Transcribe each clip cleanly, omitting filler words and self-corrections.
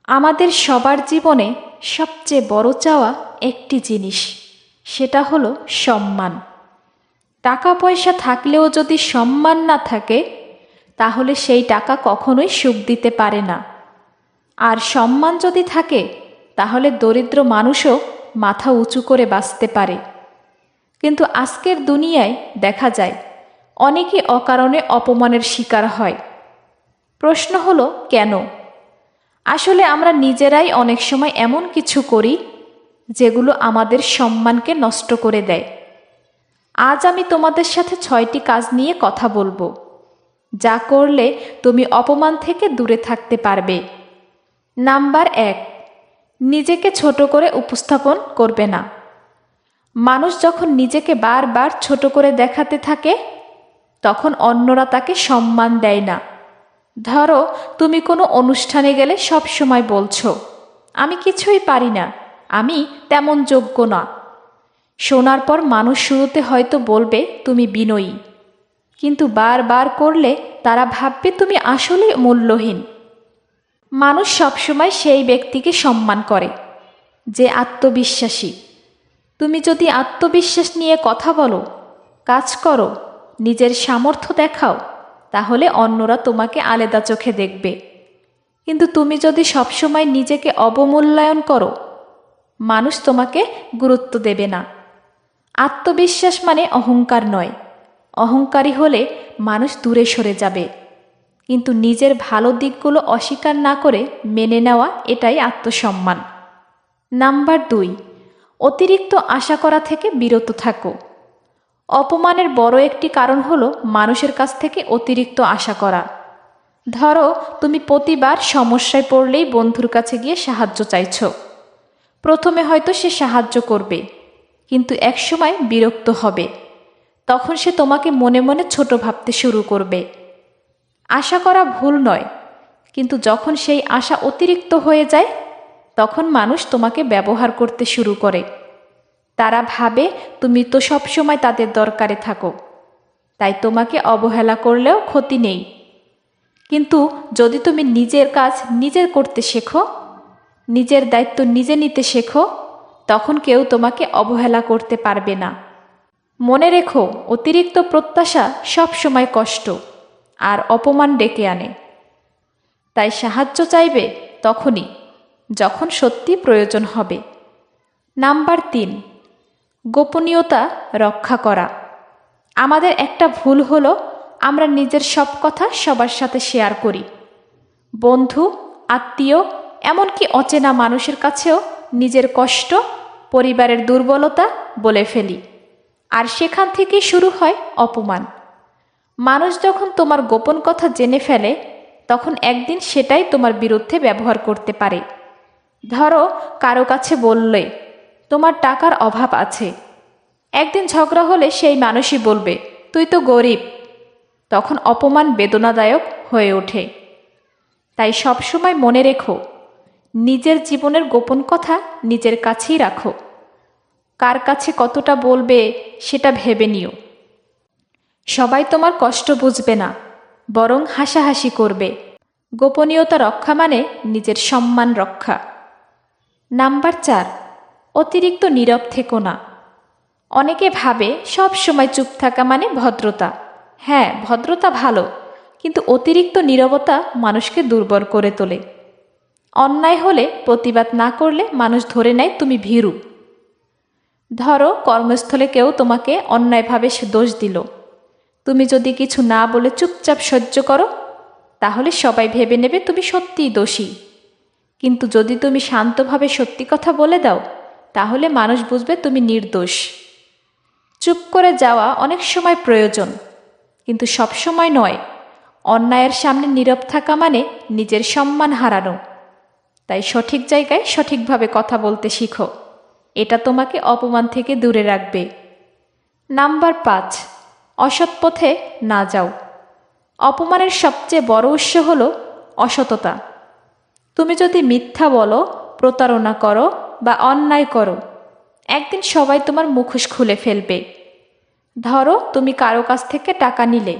আমাদের সবার জীবনে সবচেয়ে বড় চাওয়া একটি জিনিস, সেটা হলো সম্মান। টাকা পয়সা থাকলেও যদি সম্মান না থাকে, তাহলে সেই টাকা কখনোই সুখ দিতে পারে না। আর সম্মান যদি থাকে, তাহলে দরিদ্র মানুষও মাথা উঁচু করে বাঁচতে পারে। কিন্তু আজকের দুনিয়ায় দেখা যায় অনেকে অকারণে অপমানের শিকার হয়। প্রশ্ন হলো কেন? আসলে আমরা নিজেরাই অনেক সময় এমন কিছু করি যেগুলো আমাদের সম্মানকে নষ্ট করে দেয়। আজ আমি তোমাদের সাথে 6টি কাজ নিয়ে কথা বলবো, যা করলে তুমি অপমান থেকে দূরে থাকতে পারবে। নাম্বার 1, নিজেকে ছোট করে উপস্থাপন করবে না। মানুষ যখন নিজেকে বারবার ছোট করে দেখাতে থাকে, তখন অন্যরা তাকে সম্মান দেয় না। ধরো, তুমি কোনো অনুষ্ঠানে গেলে সব সময় বলছো, আমি কিছুই পারি না, আমি তেমন যোগ্য না। শোনার পর মানুষ শুরুতে হয়তো বলবে তুমি বিনয়ী, কিন্তু বারবার করলে তারা ভাববে তুমি আসলে মূল্যহীন। মানুষ সবসময় সেই ব্যক্তিকে সম্মান করে যে আত্মবিশ্বাসী। তুমি যদি আত্মবিশ্বাস নিয়ে কথা বলো, কাজ করো, নিজের সামর্থ্য দেখাও, তাহলে অন্যরা তোমাকে আলাদা চোখে দেখবে। কিন্তু তুমি যদি সবসময় নিজেকে অবমূল্যায়ন করো, মানুষ তোমাকে গুরুত্ব দেবে না। আত্মবিশ্বাস মানে অহংকার নয়। অহংকারী হলে মানুষ দূরে সরে যাবে। কিন্তু নিজের ভালো দিকগুলো অস্বীকার না করে মেনে নেওয়া, এটাই আত্মসম্মান। নাম্বার 2, অতিরিক্ত আশা করা থেকে বিরত থাকো। অপমানের বড় একটি কারণ হলো মানুষের কাছ থেকে অতিরিক্ত আশা করা। ধরো, তুমি প্রতিবার সমস্যায় পড়লেই বন্ধুর কাছে গিয়ে সাহায্য চাইছো। প্রথমে হয়তো সে সাহায্য করবে, কিন্তু একসময় বিরক্ত হবে। তখন সে তোমাকে মনে মনে ছোট ভাবতে শুরু করবে। আশা করা ভুল নয়, কিন্তু যখন সেই আশা অতিরিক্ত হয়ে যায়, তখন মানুষ তোমাকে ব্যবহার করতে শুরু করে। তারা ভাবে তুমি তো সবসময় তাদের দরকারে থাকো, তাই তোমাকে অবহেলা করলেও ক্ষতি নেই। কিন্তু যদি তুমি নিজের কাজ নিজে করতে শেখো, নিজের দায়িত্ব নিজে নিতে শেখো, তখন কেউ তোমাকে অবহেলা করতে পারবে না। মনে রেখো, অতিরিক্ত প্রত্যাশা সব সময় কষ্ট আর অপমান ডেকে আনে। তাই সাহায্য চাইবে তখনই যখন সত্যি প্রয়োজন হবে। নাম্বার 3, গোপনীয়তা রক্ষা করা। আমাদের একটা ভুল হলো আমরা নিজের সব কথা সবার সাথে শেয়ার করি। বন্ধু, আত্মীয়, এমনকি অচেনা মানুষের কাছেও নিজের কষ্ট, পরিবারের দুর্বলতা বলে ফেলি। আর সেখান থেকেই শুরু হয় অপমান। মানুষ যখন তোমার গোপন কথা জেনে ফেলে, তখন একদিন সেটাই তোমার বিরুদ্ধে ব্যবহার করতে পারে। ধরো, কারো কাছে বললে তোমার টাকার অভাব আছে। একদিন ঝগড়া হলে সেই মানুষই বলবে তুই তো গরিব। তখন অপমান বেদনাদায়ক হয়ে ওঠে। তাই সবসময় মনে রেখো, নিজের জীবনের গোপন কথা নিজের কাছেই রাখো। কার কাছে কতটা বলবে সেটা ভেবে নিও। সবাই তোমার কষ্ট বুঝবে না, বরং হাসাহাসি করবে। গোপনীয়তা রক্ষা মানে নিজের সম্মান রক্ষা। নাম্বার 4, অতিরিক্ত নীরব থেকো না। অনেকে ভাবে সব সময় চুপ থাকা মানে ভদ্রতা। হ্যাঁ, ভদ্রতা ভালো, কিন্তু অতিরিক্ত নীরবতা মানুষকে দুর্বল করে তোলে। অন্যায় হলে প্রতিবাদ না করলে মানুষ ধরে নেয় তুমি ভীরু। ধরো, কর্মস্থলে কেউ তোমাকে অন্যায়ভাবে দোষ দিল। তুমি যদি কিছু না বলে চুপচাপ সহ্য করো, তাহলে সবাই ভেবে নেবে তুমি সত্যিই দোষী। কিন্তু যদি তুমি শান্তভাবে সত্যি কথা বলে দাও, তাহলে মানুষ বুঝবে তুমি নির্দোষ। চুপ করে যাওয়া অনেক সময় প্রয়োজন, কিন্তু সব সময় নয়। অন্যায়ের সামনে নীরব থাকা মানে নিজের সম্মান হারানো। তাই সঠিক জায়গায় সঠিকভাবে কথা বলতে শিখো। এটা তোমাকে অপমান থেকে দূরে রাখবে। নাম্বার 5, অসৎ পথে না যাও। অপমানের সবচেয়ে বড় উৎস হলো অসততা। তুমি যদি মিথ্যা বলো, প্রতারণা করো বা অন্যায় করো, একদিন সবাই তোমার মুখোশ খুলে ফেলবে। ধরো, তুমি কারো কাছ থেকে টাকা নিলে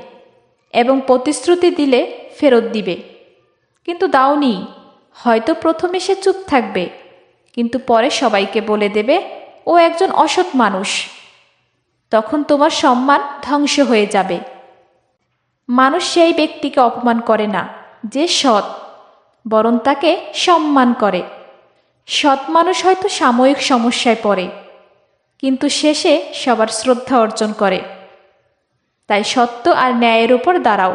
এবং প্রতিশ্রুতি দিলে ফেরত দিবে, কিন্তু দাওনি। হয়তো প্রথমে সে চুপ থাকবে, কিন্তু পরে সবাইকে বলে দেবে ও একজন অসৎ মানুষ। তখন তোমার সম্মান ধ্বংস হয়ে যাবে। মানুষ সেই ব্যক্তিকে অপমান করে না যে সৎ, বরং তাকে সম্মান করে। সৎ মানুষ হয়তো সাময়িক সমস্যায় পড়ে, কিন্তু শেষে সবার শ্রদ্ধা অর্জন করে। তাই সত্য আর ন্যায়ের উপর দাঁড়াও,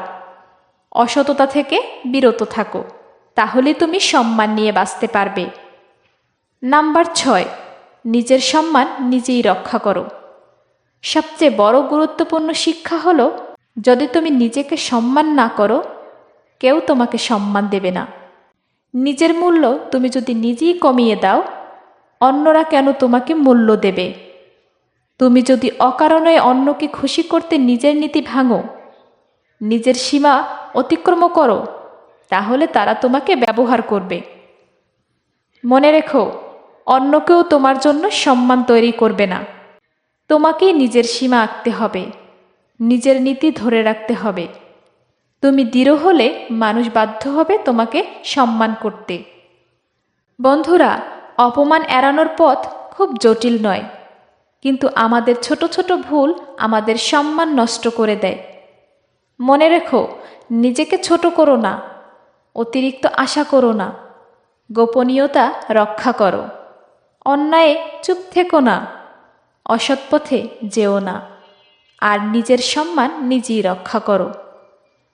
অসততা থেকে বিরত থাকো, তাহলে তুমি সম্মান নিয়ে বাঁচতে পারবে। নাম্বার 6, নিজের সম্মান নিজেই রক্ষা করো। সবচেয়ে বড় গুরুত্বপূর্ণ শিক্ষা হলো, যদি তুমি নিজেকে সম্মান না করো, কেউ তোমাকে সম্মান দেবে না। নিজের মূল্য তুমি যদি নিজেই কমিয়ে দাও, অন্যরা কেন তোমাকে মূল্য দেবে? তুমি যদি অকারণে অন্যকে খুশি করতে নিজের নীতি ভাঙো, নিজের সীমা অতিক্রম করো, তাহলে তারা তোমাকে ব্যবহার করবে। মনে রেখো, অন্য কেউ তোমার জন্য সম্মান তৈরি করবে না। তোমাকেই নিজের সীমা আঁকতে হবে, নিজের নীতি ধরে রাখতে হবে। তুমি দৃঢ় হলে মানুষ বাধ্য হবে তোমাকে সম্মান করতে। বন্ধুরা, অপমান এড়ানোর পথ খুব জটিল নয়, কিন্তু আমাদের ছোট ছোট ভুল আমাদের সম্মান নষ্ট করে দেয়। মনে রেখো, নিজেকে ছোট করো না, অতিরিক্ত আশা করো না, গোপনীয়তা রক্ষা করো, অন্যায়ে চুপ থেকো না, অসৎ পথে যেও না, আর নিজের সম্মান নিজেই রক্ষা করো।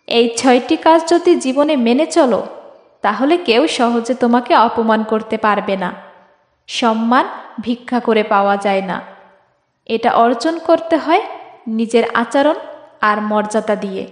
এই 6টি কাজ যদি জীবনে মেনে চলো, তাহলে কেউ সহজে তোমাকে অপমান করতে পারবে না। সম্মান ভিক্ষা করে পাওয়া যায় না, এটা অর্জন করতে হয় নিজের আচরণ আর মর্যাদা দিয়ে।